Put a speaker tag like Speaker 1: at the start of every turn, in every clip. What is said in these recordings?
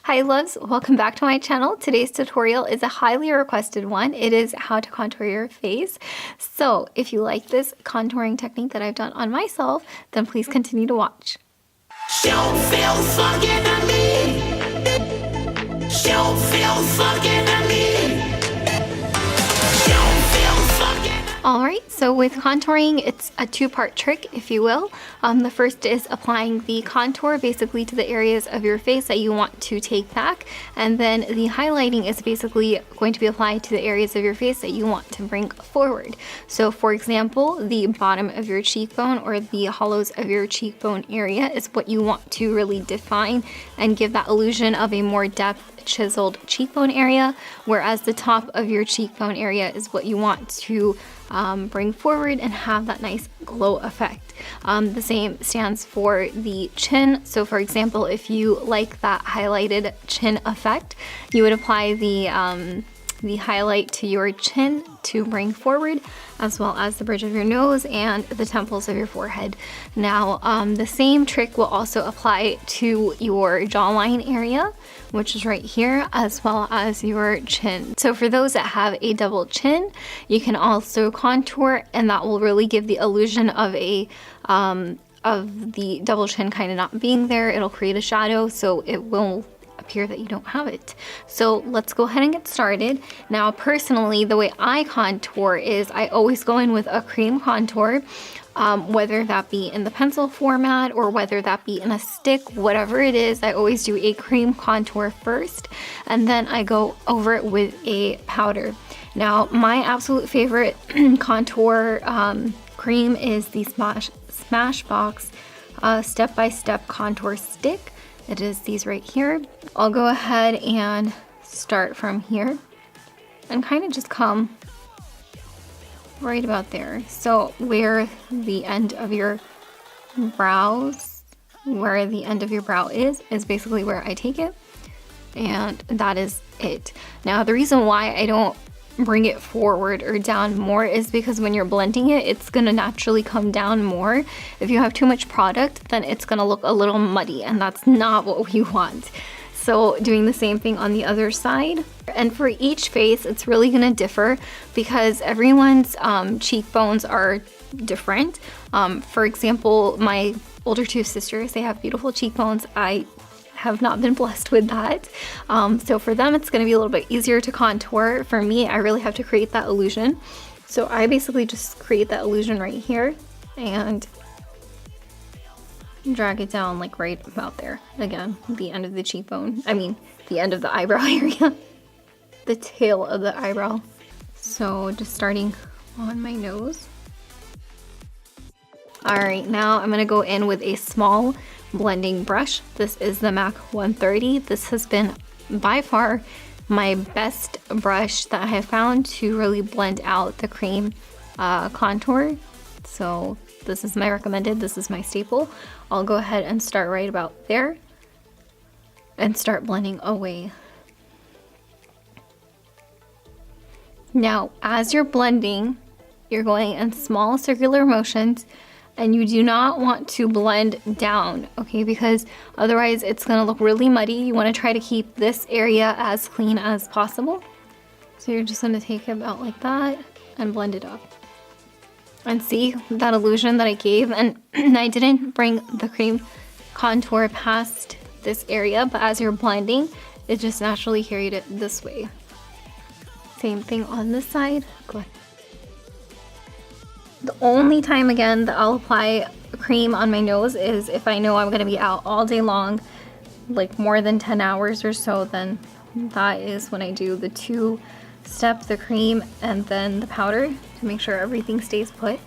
Speaker 1: Hi loves, welcome back to my channel. Today's tutorial is a highly requested one. It is how to contour your face. So if you like this contouring technique that I've done on myself, then please continue to watch.
Speaker 2: Don't feel fucking at me. Don't feel fucking at me. Don't feel fucking.
Speaker 1: Alright, so with contouring, it's a two-part trick, if you will. The first is applying the contour basically to the areas of your face that you want to take back, and then the highlighting is basically going to be applied to the areas of your face that you want to bring forward. So for example, the bottom of your cheekbone or the hollows of your cheekbone area is what you want to really define and give that illusion of a more depth chiseled cheekbone area, whereas the top of your cheekbone area is what you want to bring forward and have that nice glow effect. The same stands for the chin. So for example, if you like that highlighted chin effect, you would apply the highlight to your chin to bring forward, as well as the bridge of your nose and the temples of your forehead. Now, the same trick will also apply to your jawline area, which is right here, as well as your chin. So for those that have a double chin, you can also contour, and that will really give the illusion of a of the double chin kind of not being there. It'll create a shadow, so it will appear that you don't have it. So let's go ahead and get started. Now personally, the way I contour is I always go in with a cream contour, whether that be in the pencil format or whether that be in a stick, whatever it is, I always do a cream contour first, and then I go over it with a powder. Now my absolute favorite contour cream is the Smashbox step-by-step contour stick. It is these right here. I'll go ahead and start from here and kind of just come right about there. So where the end of your brows, where the end of your brow is basically where I take it, and that is it. Now the reason why I don't bring it forward or down more is because when you're blending it, it's gonna naturally come down more. If you have too much product, then it's gonna look a little muddy, and that's not what we want. So doing the same thing on the other side. And for each face, it's really gonna differ because everyone's cheekbones are different. For example, my older two sisters, they have beautiful cheekbones. I have not been blessed with that. So for them, it's gonna be a little bit easier to contour. For me, I really have to create that illusion. So I basically just create that illusion right here and drag it down like right about there. Again, the end of the cheekbone. I mean, the end of the eyebrow area. The tail of the eyebrow. So just starting on my nose. All right, now I'm gonna go in with a small blending brush. This is the MAC 130. This has been by far my best brush that I have found to really blend out the cream contour. So this is my recommended, this is my staple. I'll go ahead and start right about there and start blending away. Now, as you're blending, you're going in small circular motions, and you do not want to blend down, okay? Because otherwise it's gonna look really muddy. You wanna try to keep this area as clean as possible. So you're just gonna take it about like that and blend it up. And see that illusion that I gave? And I didn't bring the cream contour past this area, but as you're blending, it just naturally carried it this way. Same thing on this side. Go ahead. The only time again that I'll apply cream on my nose is if I know I'm gonna be out all day long, like more than 10 hours or so, then that is when I do the two-step, the cream and then the powder to make sure everything stays put.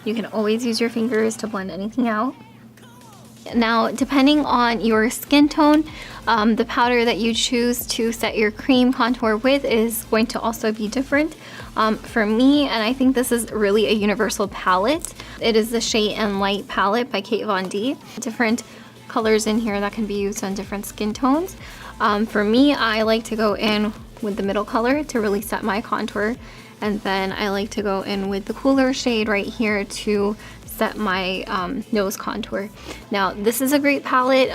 Speaker 1: You can always use your fingers to blend anything out. Now, depending on your skin tone, the powder that you choose to set your cream contour with is going to also be different. For me, and I think this is really a universal palette, it is the Shade and Light palette by Kate Von D. Different colors in here that can be used on different skin tones. For me, I like to go in with the middle color to really set my contour, and then I like to go in with the cooler shade right here to set my nose contour. Now this is a great palette.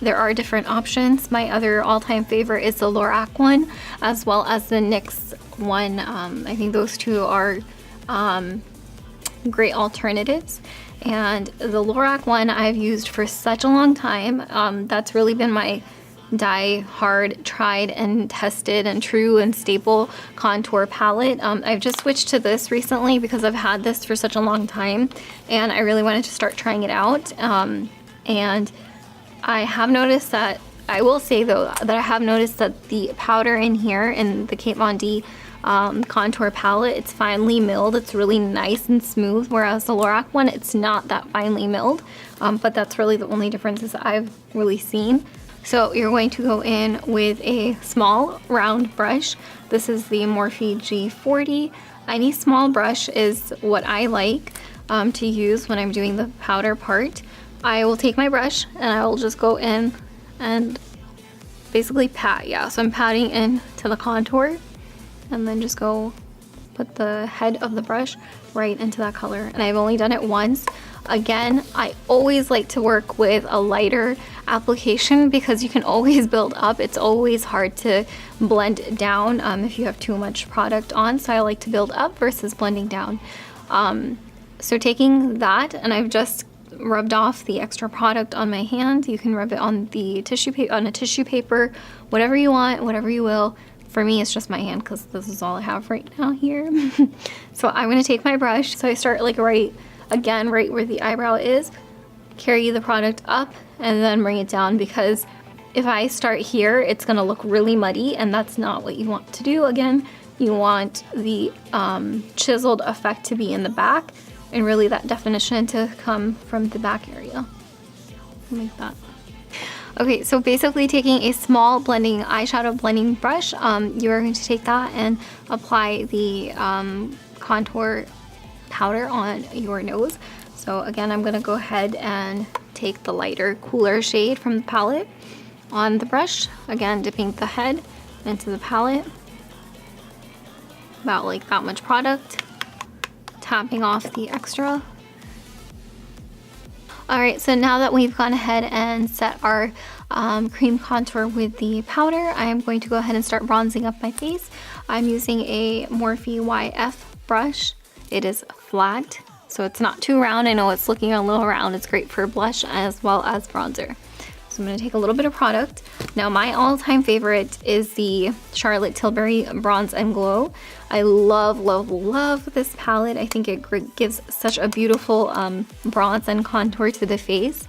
Speaker 1: There are different options. My other all-time favorite is the Lorac one, as well as the NYX one. I think those two are great alternatives. And the Lorac one I've used for such a long time. That's really been my die hard, tried and tested and true and staple contour palette. I've just switched to this recently because I've had this for such a long time and I really wanted to start trying it out. And I have noticed that, I will say though, that I have noticed that the powder in here in the Kate Von D contour palette, it's finely milled. It's really nice and smooth, whereas the Lorac one, it's not that finely milled. But that's really the only differences I've really seen. So you're going to go in with a small round brush. This is the Morphe G40. Any small brush is what I like to use when I'm doing the powder part. I will take my brush and I will just go in and basically pat. Yeah, so I'm patting into the contour and then just go put the head of the brush right into that color. And I've only done it once. Again, I always like to work with a lighter application because you can always build up. It's always hard to blend down if you have too much product on. So I like to build up versus blending down. So taking that, and I've just rubbed off the extra product on my hand. You can rub it on the tissue paper, on a tissue paper, whatever you want, whatever you will. For me, it's just my hand because this is all I have right now here. So I'm gonna take my brush. So I start like right where the eyebrow is, carry the product up and then bring it down, because if I start here, it's gonna look really muddy and that's not what you want to do. Again, you want the chiseled effect to be in the back and really that definition to come from the back area, like that. Okay, so basically taking a small eyeshadow blending brush, you are going to take that and apply the contour powder on your nose. So again, I'm gonna go ahead and take the lighter, cooler shade from the palette on the brush. Again, dipping the head into the palette, about like that much product, tapping off the extra. Alright, so now that we've gone ahead and set our cream contour with the powder, I am going to go ahead and start bronzing up my face. I'm using a Morphe YF brush. It is flat, so it's not too round. I know it's looking a little round. It's great for blush as well as bronzer. So I'm going to take a little bit of product. Now my all-time favorite is the Charlotte Tilbury Bronze and Glow. I love, love, love this palette. I think it gives such a beautiful bronze and contour to the face.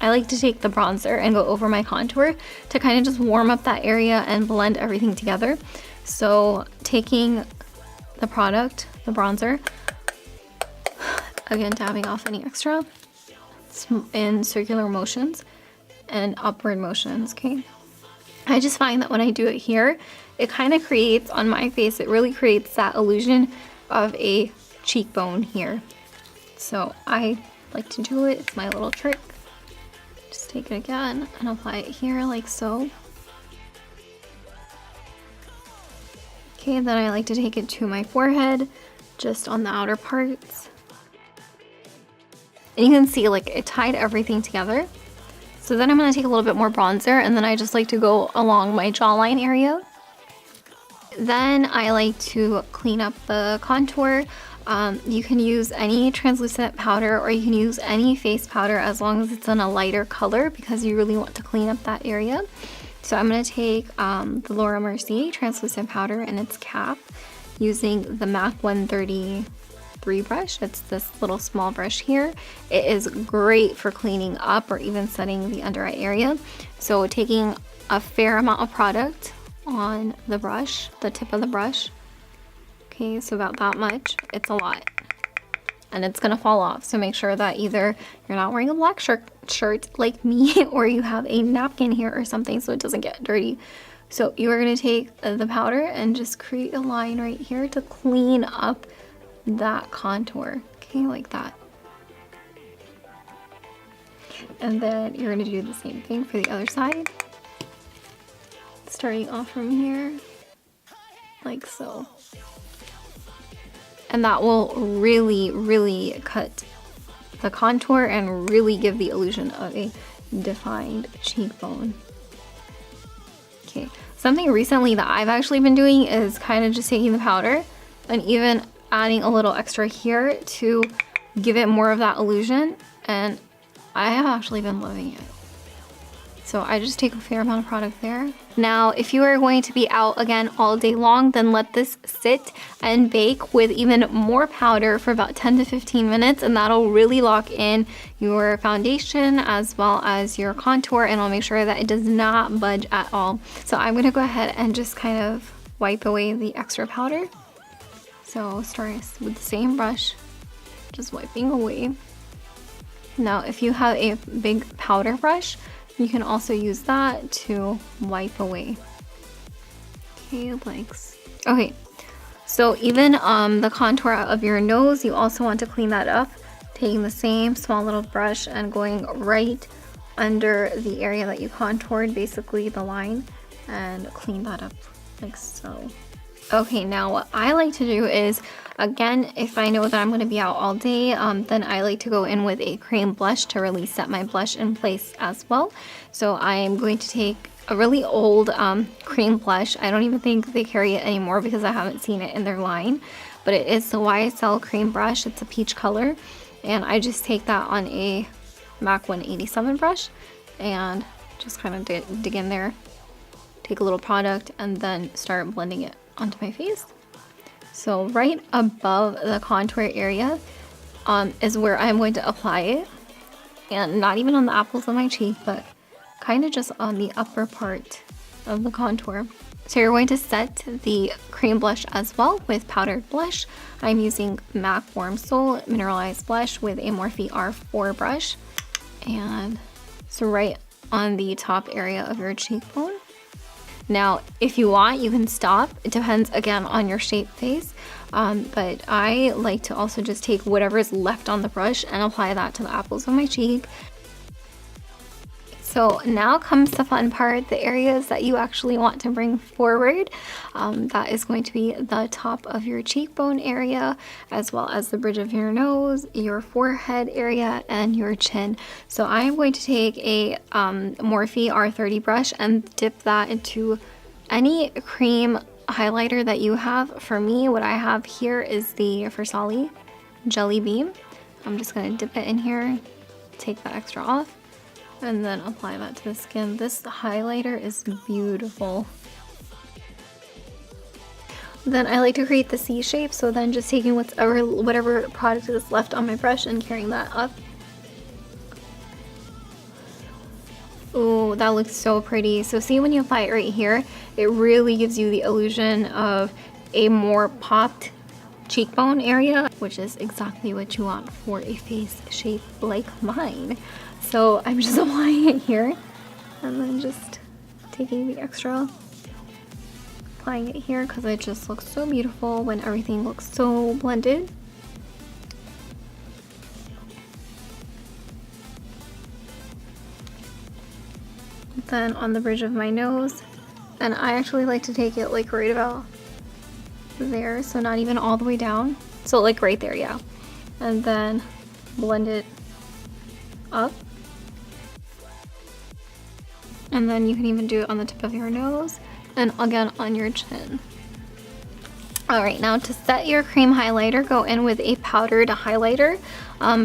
Speaker 1: I like to take the bronzer and go over my contour to kind of just warm up that area and blend everything together. So taking the product, the bronzer, again tapping off any extra in circular motions and upward motions, okay? I just find that when I do it here, it kind of creates, on my face, it really creates that illusion of a cheekbone here. So I like to do it, it's my little trick. Just take it again and apply it here like so. Okay, then I like to take it to my forehead, just on the outer parts. And you can see like it tied everything together. So then I'm gonna take a little bit more bronzer and then I just like to go along my jawline area. Then I like to clean up the contour. You can use any translucent powder or you can use any face powder as long as it's in a lighter color because you really want to clean up that area. So I'm going to take the Laura Mercier translucent powder and its cap using the MAC 133 brush. It's this little small brush here. It is great for cleaning up or even setting the under eye area. So taking a fair amount of product on the brush, the tip of the brush. Okay, so about that much. It's a lot. And it's gonna fall off. So make sure that either you're not wearing a black shirt like me or you have a napkin here or something so it doesn't get dirty. So you are gonna take the powder and just create a line right here to clean up that contour. Okay, like that. And then you're gonna do the same thing for the other side. Starting off from here, like so. And that will really, really cut the contour and really give the illusion of a defined cheekbone. Okay, something recently that I've actually been doing is kind of just taking the powder and even adding a little extra here to give it more of that illusion, and I have actually been loving it. So I just take a fair amount of product there. Now, if you are going to be out again all day long, then let this sit and bake with even more powder for about 10 to 15 minutes, and that'll really lock in your foundation as well as your contour, and I'll make sure that it does not budge at all. So I'm gonna go ahead and just kind of wipe away the extra powder. So start with the same brush, just wiping away. Now, if you have a big powder brush, you can also use that to wipe away. Okay, okay. So even the contour of your nose, you also want to clean that up. Taking the same small little brush and going right under the area that you contoured, basically the line, and clean that up like so. Okay, now what I like to do is, again, if I know that I'm going to be out all day, then I like to go in with a cream blush to really set my blush in place as well. So I am going to take a really old cream blush. I don't even think they carry it anymore because I haven't seen it in their line. But it is the YSL cream brush. It's a peach color. And I just take that on a MAC 187 brush and just kind of dig in there. Take a little product and then start blending it onto my face. So right above the contour area is where I'm going to apply it, and not even on the apples of my cheek, but kind of just on the upper part of the contour. So you're going to set the cream blush as well with powdered blush. I'm using MAC Warm Soul Mineralized Blush with a Morphe R4 brush, and so right on the top area of your cheekbone. Now, if you want, you can stop. It depends, again, on your shaped face. But I like to also just take whatever is left on the brush and apply that to the apples of my cheek. So now comes the fun part, the areas that you actually want to bring forward. That is going to be the top of your cheekbone area, as well as the bridge of your nose, your forehead area, and your chin. So I'm going to take a Morphe R30 brush and dip that into any cream highlighter that you have. For me, what I have here is the Farsali Jelly Beam. I'm just going to dip it in here, take that extra off, and then apply that to the skin. This highlighter is beautiful. Then I like to create the C shape, so then just taking whatever product is left on my brush and carrying that up. Oh, that looks so pretty. So see, when you apply it right here, it really gives you the illusion of a more popped cheekbone area, which is exactly what you want for a face shape like mine. So I'm just applying it here and then just taking the extra, applying it here because it just looks so beautiful when everything looks so blended. Then on the bridge of my nose, and I actually like to take it like right about there, so not even all the way down, so like right there, yeah, and then blend it up. And then you can even do it on the tip of your nose and again on your chin. Alright, now to set your cream highlighter, go in with a powdered highlighter.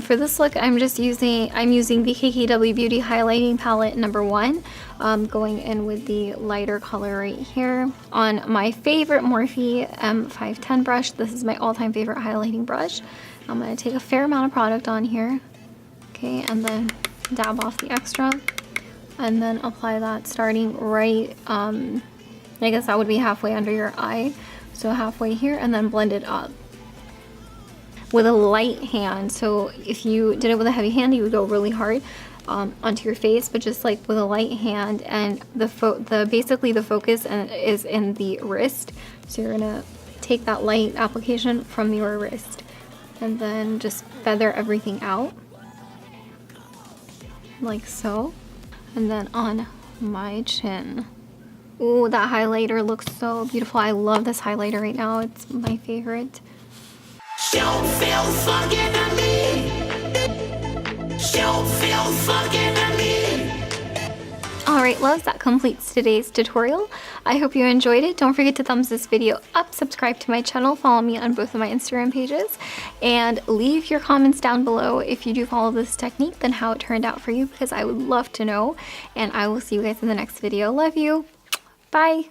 Speaker 1: For this look, I'm using the KKW Beauty Highlighting Palette number 1. Going in with the lighter color right here on my favorite Morphe M510 brush. This is my all-time favorite highlighting brush. I'm going to take a fair amount of product on here. Okay, and then dab off the extra. And then apply that starting right, I guess that would be halfway under your eye. So halfway here, and then blend it up with a light hand. So if you did it with a heavy hand, you would go really hard onto your face, but just like with a light hand, and basically the focus is in the wrist. So you're gonna take that light application from your wrist and then just feather everything out like so. And then on my chin. Ooh, that highlighter looks so beautiful. I love this highlighter right now. It's my favorite.
Speaker 2: Don't feel fucking to me. Don't feel fucking to me.
Speaker 1: Alright loves, that completes today's tutorial. I hope you enjoyed it. Don't forget to thumbs this video up, subscribe to my channel, follow me on both of my Instagram pages, and leave your comments down below if you do follow this technique, then how it turned out for you, because I would love to know. And I will see you guys in the next video. Love you. Bye.